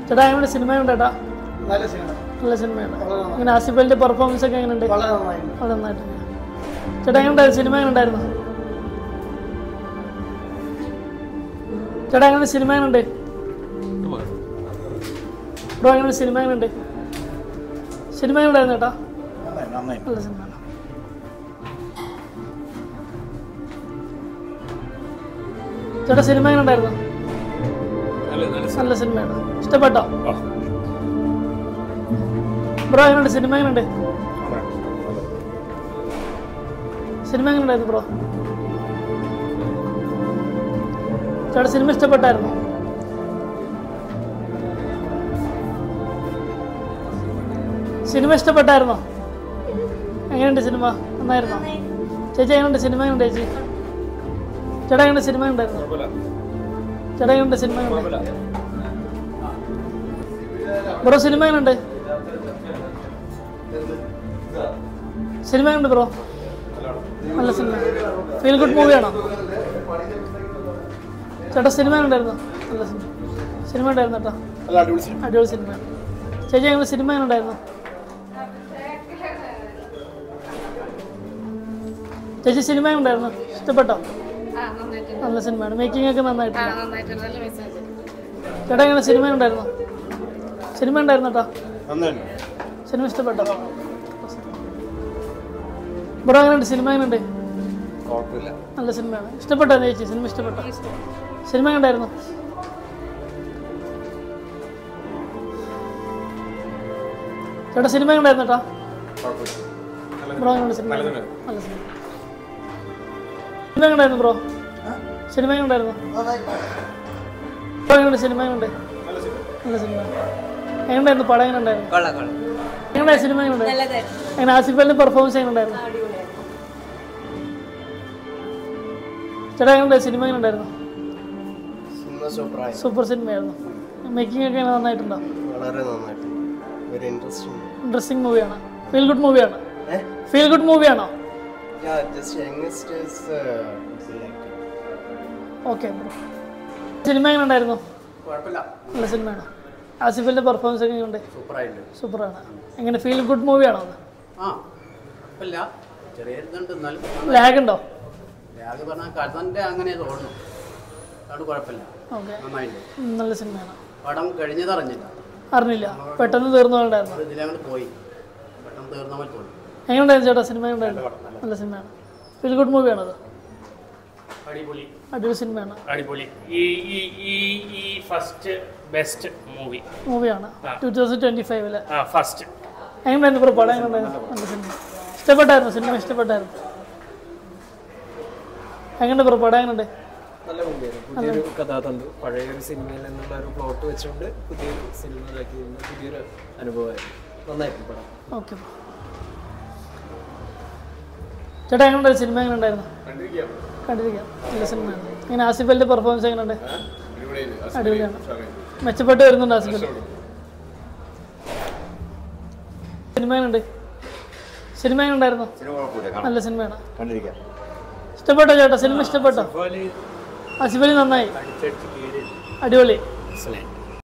ചേട്ടാ എങ്ങനെ സിനിമയുണ്ട് ചേട്ടാ? നല്ല സിനിമയാണ്. ഇങ്ങനെ ആസിഫ് അലിന്റെ പെർഫോമൻസ് ഒക്കെ എങ്ങനെയുണ്ട്? വളരെ നന്നായിട്ടുണ്ട്. ചേട്ടാ എങ്ങനെയുണ്ടായിരുന്നു സിനിമ? എങ്ങനെയുണ്ടായിരുന്നു ചേട്ടാ? എങ്ങനെ സിനിമ? എങ്ങനെയുണ്ട് ബ്രോ? എങ്ങനെ സിനിമ? എങ്ങനെയുണ്ട് സിനിമ? എങ്ങനെയുണ്ടായിരുന്നു ചേട്ടാ? നല്ല സിനിമയാണ്. ചേട്ടാ സിനിമ എങ്ങനെയുണ്ടായിരുന്നു? നല്ല സിനിമയാണ്. ഇഷ്ടപ്പെട്ടോ ബ്രോ? എങ്ങനെയുണ്ട് സിനിമ? എങ്ങനെയുണ്ട് സിനിമ? എങ്ങനെയുണ്ടായിരുന്നു ബ്രോ? ചേട്ടാ സിനിമ ഇഷ്ടപ്പെട്ടായിരുന്നു? സിനിമ ഇഷ്ടപ്പെട്ടായിരുന്നോ? എങ്ങനെയുണ്ട് സിനിമ? നന്നായിരുന്നോ? ചേച്ചി എങ്ങനെയുണ്ട് സിനിമ? എങ്ങനെയുണ്ട് ചേച്ചി? ചേട്ടാ എങ്ങനെ സിനിമ ഉണ്ടായിരുന്നു? ചേട്ടാ എങ്ങനെയുണ്ട് സിനിമ? ബ്രോ സിനിമ എങ്ങനെയുണ്ട്? സിനിമ എങ്ങനെയുണ്ട് ബ്രോ? നല്ല സിനിമ. ഫീൽ ഗുഡ് മൂവിയാണോ ചേട്ടാ? സിനിമ എങ്ങനെയുണ്ടായിരുന്നു? നല്ല സിനിമ. സിനിമ ഉണ്ടായിരുന്നു ചേട്ടാ? അടിപൊളി സിനിമയാണ്. ചേച്ചി എങ്ങനെ സിനിമ എങ്ങനെയുണ്ടായിരുന്നു? ചേച്ചി സിനിമ എങ്ങനെയുണ്ടായിരുന്നു? ഇഷ്ടപ്പെട്ടോ? നല്ല സിനിമയാണ്. മേക്കിംഗ് ഒക്കെ നന്നായിട്ടുണ്ട്. ചേട്ടാ എങ്ങനെ സിനിമ ഉണ്ടായിരുന്നു? സിനിമ ഉണ്ടായിരുന്നു ചേട്ടാ? സിനിമ ഇഷ്ടപ്പെട്ടോ? ബ്രോ എങ്ങനെയുണ്ട് സിനിമ? എങ്ങനെയുണ്ട്? നല്ല സിനിമയാണ്. ഇഷ്ടപ്പെട്ടോ ചേച്ചി? സിനിമ ഇഷ്ടപ്പെട്ടോ? സിനിമ എങ്ങനെയുണ്ടായിരുന്നു? ചേട്ടാ സിനിമ എങ്ങനെയുണ്ടായിരുന്നു ചേട്ടാ? ബ്രോ എങ്ങനെയുണ്ട് സിനിമ? നല്ല സിനിമ. സിനിമ എങ്ങനെയുണ്ടായിരുന്നു ബ്രോ? സിനിമ എങ്ങനെയുണ്ടായിരുന്നു? ബ്രോ എങ്ങനെയുണ്ട് സിനിമ? എങ്ങനെയുണ്ട്? നല്ല സിനിമ. എങ്ങനെയുണ്ടായിരുന്നു പടം? എങ്ങനെയുണ്ടായിരുന്നു? എങ്ങനെയാ സിനിമ? എങ്ങനെയുണ്ടായിരുന്നു? എങ്ങനെ ആസിഫ് അലിന്റെ പെർഫോമൻസ് എങ്ങനെയുണ്ടായിരുന്നു? ചേട്ടാ എങ്ങനെയുണ്ടായിരുന്നു സിനിമ? എങ്ങനെയുണ്ടായിരുന്നു? സൂപ്പർ സിനിമയായിരുന്നു. മേക്കിംഗ് ഒക്കെ നന്നായിട്ടുണ്ടോ? ഇൻട്രസ്റ്റിംഗ് മൂവിയാണ്. ഫീൽ ഗുഡ് മൂവിയാണ്. ഫീൽ ഗുഡ് മൂവിയാണോ? Okay bro. സിനിമ എങ്ങനെയുണ്ടായിരുന്നു? നല്ല സിനിമയാണ്. ആസിഫ് അലിന്റെ പെർഫോമൻസ് ഒക്കെ എങ്ങനെയുണ്ട്? സൂപ്പറാണ്. എങ്ങനെ ഫീൽ ഗുഡ് മൂവിയാണോ അത്? ലാഗ് ഉണ്ടോ? നല്ല സിനിമയാണ്. പടം കഴിഞ്ഞത് അറിഞ്ഞില്ല. പെട്ടെന്ന് തീർന്നുണ്ടായിരുന്നു. എങ്ങനെയുണ്ടായിരുന്നു ചേട്ടാ സിനിമ? എങ്ങനെയുണ്ടായിരുന്നു? നല്ല സിനിമയാണ്. ഫീൽ ഗുഡ് മൂവിയാണത്? അടിപൊളി സിനിമയാണ്. മൂവിയാണ് 2025 ഫസ്റ്റ്. എങ്ങനെയായിരുന്നു ബ്രോ പടം? എങ്ങനെയുണ്ടായിരുന്നു? നല്ല സിനിമ. ഇഷ്ടപ്പെട്ടായിരുന്നു സിനിമ? ഇഷ്ടപ്പെട്ടായിരുന്നു. എങ്ങനെ ബ്രോ പടം? എങ്ങനെയുണ്ട്? നല്ല മൂവിയാണ്. പുതിയൊരു കഥാതന്തു, പഴയൊരു സിനിമയിൽ നിന്നുള്ള ഒരു പ്ലോട്ട് വെച്ചുകൊണ്ട് പുതിയൊരു സിനിമയിലാക്കി പുതിയൊരു അനുഭവമായിരുന്നു. നന്നായിരുന്നു പടം. ഓക്കെ ചേട്ടാ എങ്ങനെയുണ്ടായിരുന്നു സിനിമ? എങ്ങനെയുണ്ടായിരുന്നു? കണ്ടിരിക്കാം. നല്ല സിനിമയാണ്. ഇങ്ങനെ ആസിഫ് അലിന്റെ പെർഫോമൻസ് എങ്ങനെയുണ്ട്? അടിപൊളിയാണ്. മെച്ചപ്പെട്ട് വരുന്നുണ്ട് ആസിഫ് അലി. സിനിമ എങ്ങനെയുണ്ട്? സിനിമ എങ്ങനെയുണ്ടായിരുന്നു? നല്ല സിനിമയാണ്. ഇഷ്ടപ്പെട്ടോ ചേട്ടാ? സിനിമ ഇഷ്ടപ്പെട്ടോ? ആസിഫ് അലി നന്നായി. അടിപൊളി.